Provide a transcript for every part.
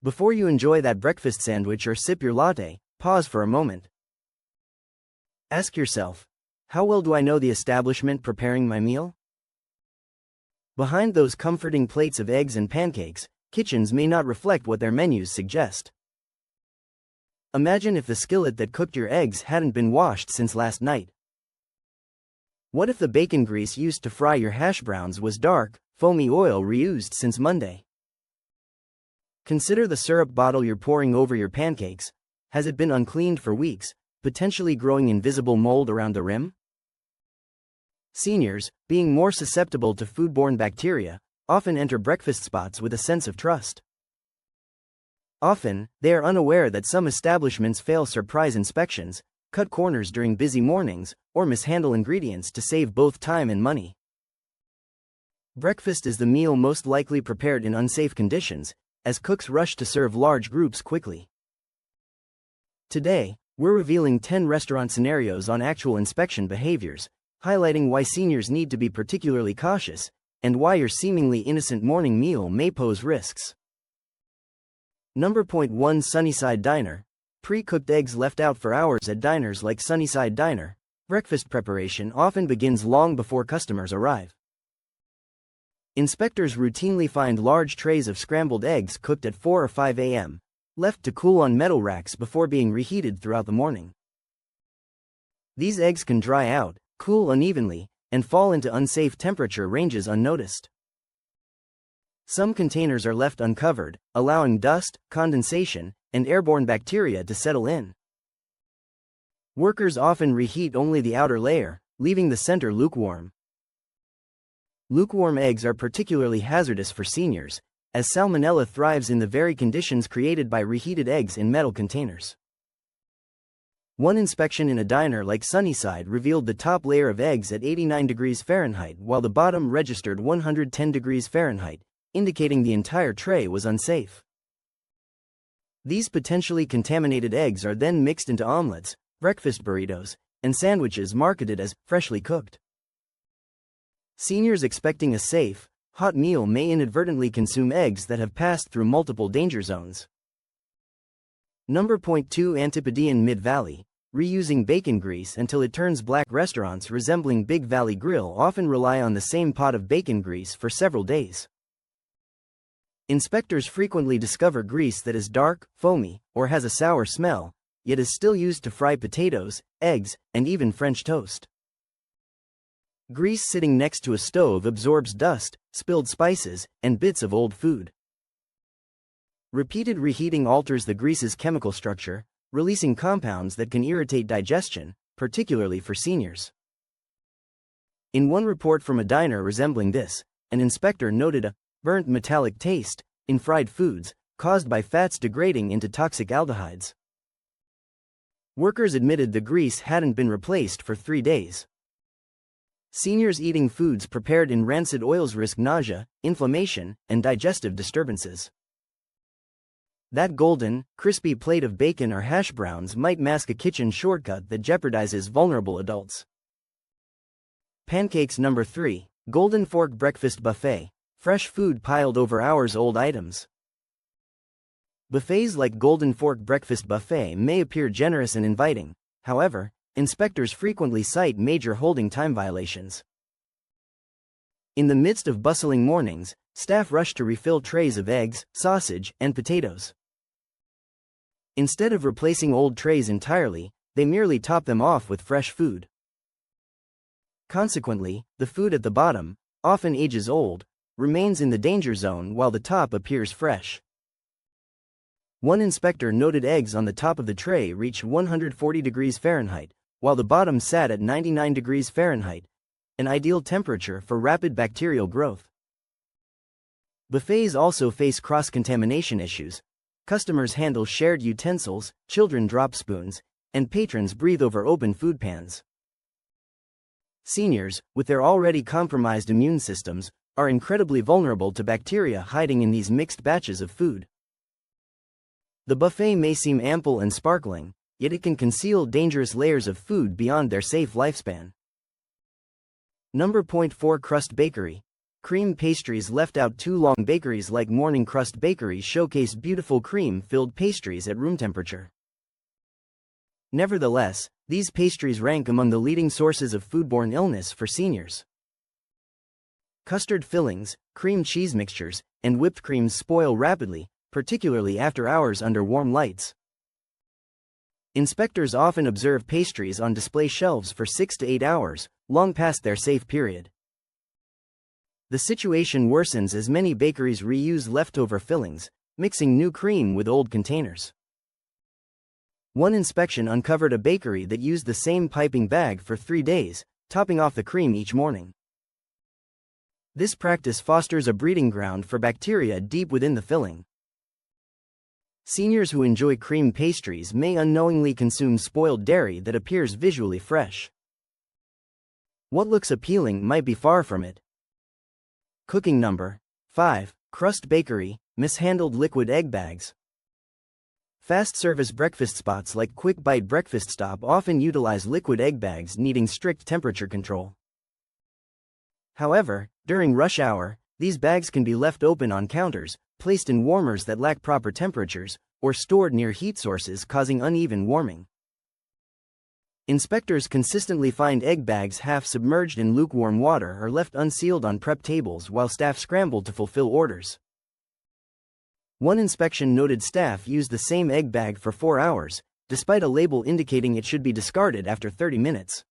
Before you enjoy that breakfast sandwich or sip your latte, pause for a moment. Ask yourself, how well do I know the establishment preparing my meal? Behind those comforting plates of eggs and pancakes, kitchens may not reflect what their menus suggest. Imagine if the skillet that cooked your eggs hadn't been washed since last night. What if the bacon grease used to fry your hash browns was dark, foamy oil reused since Monday? Consider the syrup bottle you're pouring over your pancakes. Has it been uncleaned for weeks, potentially growing invisible mold around the rim? Seniors, being more susceptible to foodborne bacteria, often enter breakfast spots with a sense of trust. Often, they are unaware that some establishments fail surprise inspections, cut corners during busy mornings, or mishandle ingredients to save both time and money. Breakfast is the meal most likely prepared in unsafe conditions, as cooks rush to serve large groups quickly. Today, we're revealing 10 restaurant scenarios on actual inspection behaviors, highlighting why seniors need to be particularly cautious, and why your seemingly innocent morning meal may pose risks. Number 1 Sunnyside Diner. Pre-cooked eggs left out for hours at diners like Sunnyside Diner. Breakfast preparation often begins long before customers arrive. Inspectors routinely find large trays of scrambled eggs cooked at 4 or 5 a.m., left to cool on metal racks before being reheated throughout the morning. These eggs can dry out, cool unevenly, and fall into unsafe temperature ranges unnoticed. Some containers are left uncovered, allowing dust, condensation, and airborne bacteria to settle in. Workers often reheat only the outer layer, leaving the center lukewarm. Lukewarm eggs are particularly hazardous for seniors, as salmonella thrives in the very conditions created by reheated eggs in metal containers. One inspection in a diner like Sunnyside revealed the top layer of eggs at 89 degrees Fahrenheit while the bottom registered 110 degrees Fahrenheit, indicating the entire tray was unsafe. These potentially contaminated eggs are then mixed into omelets, breakfast burritos, and sandwiches marketed as freshly cooked. Seniors expecting a safe, hot meal may inadvertently consume eggs that have passed through multiple danger zones. Number 2 Antipodean Mid-Valley. Reusing bacon grease until it turns black. Restaurants resembling Big Valley Grill often rely on the same pot of bacon grease for several days. Inspectors frequently discover grease that is dark, foamy, or has a sour smell, yet is still used to fry potatoes, eggs, and even French toast. Grease sitting next to a stove absorbs dust, spilled spices, and bits of old food. Repeated reheating alters the grease's chemical structure, releasing compounds that can irritate digestion, particularly for seniors. In one report from a diner resembling this, an inspector noted a burnt metallic taste in fried foods, caused by fats degrading into toxic aldehydes. Workers admitted the grease hadn't been replaced for 3 days. Seniors eating foods prepared in rancid oils risk nausea, inflammation, and digestive disturbances. That golden, crispy plate of bacon or hash browns might mask a kitchen shortcut that jeopardizes vulnerable adults. Pancakes. Number 3 Golden Fork Breakfast Buffet. Fresh food piled over hours-old items. Buffets like Golden Fork Breakfast Buffet may appear generous and inviting, however, inspectors frequently cite major holding time violations. In the midst of bustling mornings, staff rush to refill trays of eggs, sausage, and potatoes. Instead of replacing old trays entirely, they merely top them off with fresh food. Consequently, the food at the bottom, often ages old, remains in the danger zone while the top appears fresh. One inspector noted eggs on the top of the tray reached 140 degrees Fahrenheit, while the bottom sat at 99 degrees Fahrenheit, an ideal temperature for rapid bacterial growth. Buffets also face cross-contamination issues. Customers handle shared utensils, children drop spoons, and patrons breathe over open food pans. Seniors, with their already compromised immune systems, are incredibly vulnerable to bacteria hiding in these mixed batches of food. The buffet may seem ample and sparkling, yet it can conceal dangerous layers of food beyond their safe lifespan. Number 4 Crust Bakery. Cream pastries left out too long. Bakeries like Morning Crust Bakery showcase beautiful cream-filled pastries at room temperature. Nevertheless, these pastries rank among the leading sources of foodborne illness for seniors. Custard fillings, cream cheese mixtures, and whipped creams spoil rapidly, particularly after hours under warm lights. Inspectors often observe pastries on display shelves for 6 to 8 hours, long past their safe period. The situation worsens as many bakeries reuse leftover fillings, mixing new cream with old containers. One inspection uncovered a bakery that used the same piping bag for 3 days, topping off the cream each morning. This practice fosters a breeding ground for bacteria deep within the filling. Seniors who enjoy cream pastries may unknowingly consume spoiled dairy that appears visually fresh. What looks appealing might be far from it. Cooking number 5. Crust Bakery, mishandled liquid egg bags. Fast-service breakfast spots like Quick Bite Breakfast Stop often utilize liquid egg bags needing strict temperature control. However, during rush hour, these bags can be left open on counters, placed in warmers that lack proper temperatures, or stored near heat sources causing uneven warming. Inspectors consistently find egg bags half submerged in lukewarm water or left unsealed on prep tables while staff scramble to fulfill orders. One inspection noted staff used the same egg bag for 4 hours, despite a label indicating it should be discarded after 30 minutes.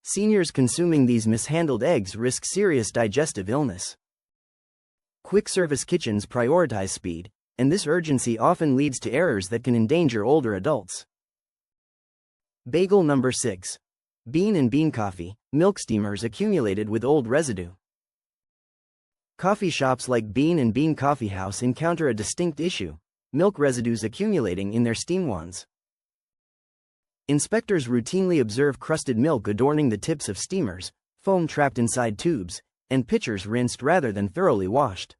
Seniors consuming these mishandled eggs risk serious digestive illness. Quick-service kitchens prioritize speed, and this urgency often leads to errors that can endanger older adults. Bagel number 6. Bean and bean coffee, milk steamers accumulated with old residue. Coffee shops like Bean and Bean Coffee House encounter a distinct issue: milk residues accumulating in their steam wands. Inspectors routinely observe crusted milk adorning the tips of steamers, foam trapped inside tubes, and pitchers rinsed rather than thoroughly washed.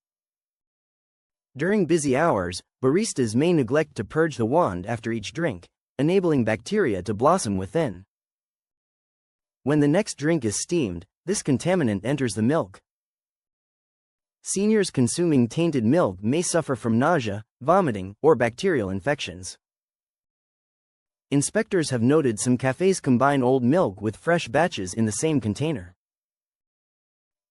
During busy hours, baristas may neglect to purge the wand after each drink, enabling bacteria to blossom within. When the next drink is steamed, this contaminant enters the milk. Seniors consuming tainted milk may suffer from nausea, vomiting, or bacterial infections. Inspectors have noted some cafes combine old milk with fresh batches in the same container.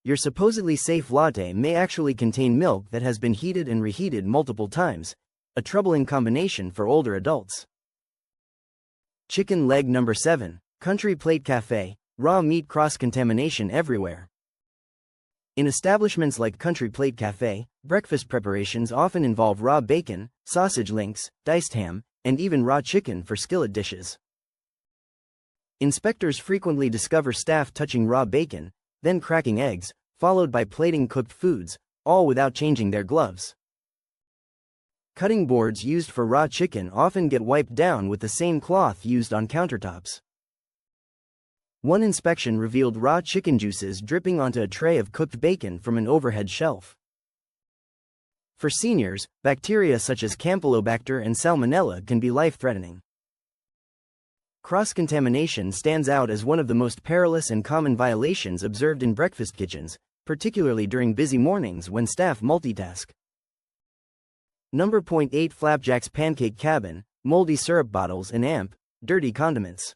Your supposedly safe latte may actually contain milk that has been heated and reheated multiple times, a troubling combination for older adults. Chicken leg number 7. Country Plate Cafe, raw meat cross-contamination everywhere. In establishments like Country Plate Cafe, breakfast preparations often involve raw bacon, sausage links, diced ham, and even raw chicken for skillet dishes. Inspectors frequently discover staff touching raw bacon, then cracking eggs, followed by plating cooked foods, all without changing their gloves. Cutting boards used for raw chicken often get wiped down with the same cloth used on countertops. One inspection revealed raw chicken juices dripping onto a tray of cooked bacon from an overhead shelf. For seniors, bacteria such as Campylobacter and Salmonella can be life-threatening. Cross-contamination stands out as one of the most perilous and common violations observed in breakfast kitchens, particularly during busy mornings when staff multitask. Number 8. Flapjack's Pancake Cabin, moldy syrup bottles and dirty condiments.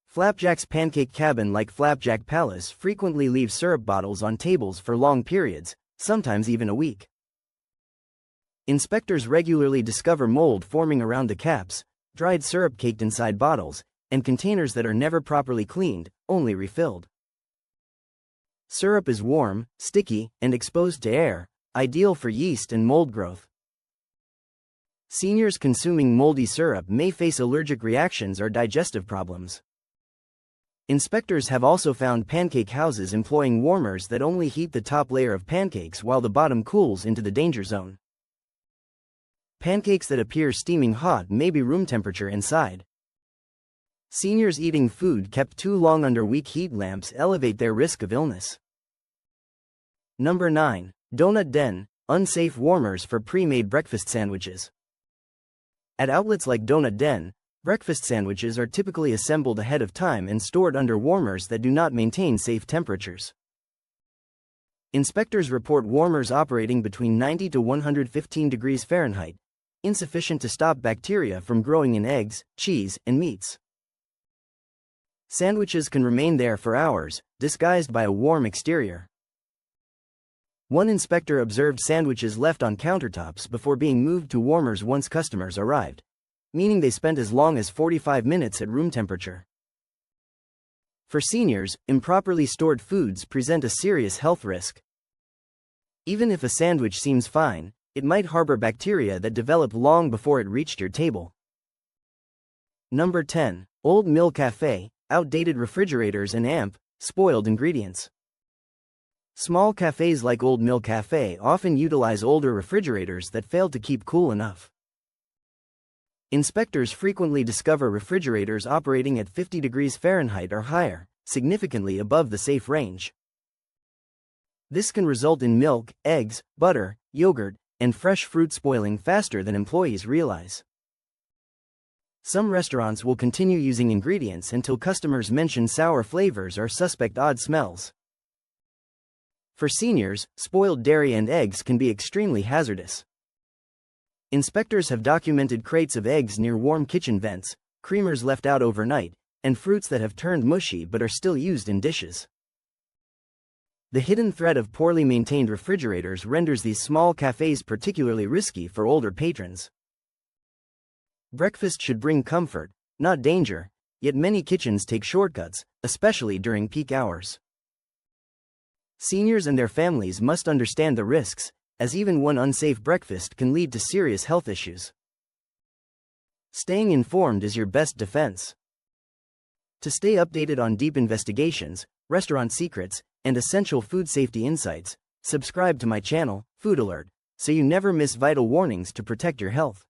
Flapjack's Pancake Cabin, like Flapjack Palace, frequently leave syrup bottles on tables for long periods, sometimes even a week. Inspectors regularly discover mold forming around the caps, dried syrup caked inside bottles, and containers that are never properly cleaned, only refilled. Syrup is warm, sticky, and exposed to air, ideal for yeast and mold growth. Seniors consuming moldy syrup may face allergic reactions or digestive problems. Inspectors have also found pancake houses employing warmers that only heat the top layer of pancakes while the bottom cools into the danger zone. Pancakes that appear steaming hot may be room temperature inside. Seniors eating food kept too long under weak heat lamps elevate their risk of illness. Number 9. Donut Den, unsafe warmers for pre-made breakfast sandwiches. At outlets like Donut Den, breakfast sandwiches are typically assembled ahead of time and stored under warmers that do not maintain safe temperatures. Inspectors report warmers operating between 90 to 115 degrees Fahrenheit, insufficient to stop bacteria from growing in eggs, cheese, and meats. Sandwiches can remain there for hours, disguised by a warm exterior. One inspector observed sandwiches left on countertops before being moved to warmers once customers arrived, meaning they spent as long as 45 minutes at room temperature. For seniors, improperly stored foods present a serious health risk. Even if a sandwich seems fine, it might harbor bacteria that develop long before it reached your table. Number 10. Old Mill Cafe, outdated refrigerators and spoiled ingredients. Small cafes like Old Mill Cafe often utilize older refrigerators that failed to keep cool enough. Inspectors frequently discover refrigerators operating at 50 degrees Fahrenheit or higher, significantly above the safe range. This can result in milk, eggs, butter, yogurt, and fresh fruit spoiling faster than employees realize. Some restaurants will continue using ingredients until customers mention sour flavors or suspect odd smells. For seniors, spoiled dairy and eggs can be extremely hazardous. Inspectors have documented crates of eggs near warm kitchen vents, creamers left out overnight, and fruits that have turned mushy but are still used in dishes. The hidden threat of poorly maintained refrigerators renders these small cafes particularly risky for older patrons. Breakfast should bring comfort, not danger, yet many kitchens take shortcuts, especially during peak hours. Seniors and their families must understand the risks, as even one unsafe breakfast can lead to serious health issues. Staying informed is your best defense. To stay updated on deep investigations, restaurant secrets, and essential food safety insights, subscribe to my channel, Food Alert, so you never miss vital warnings to protect your health.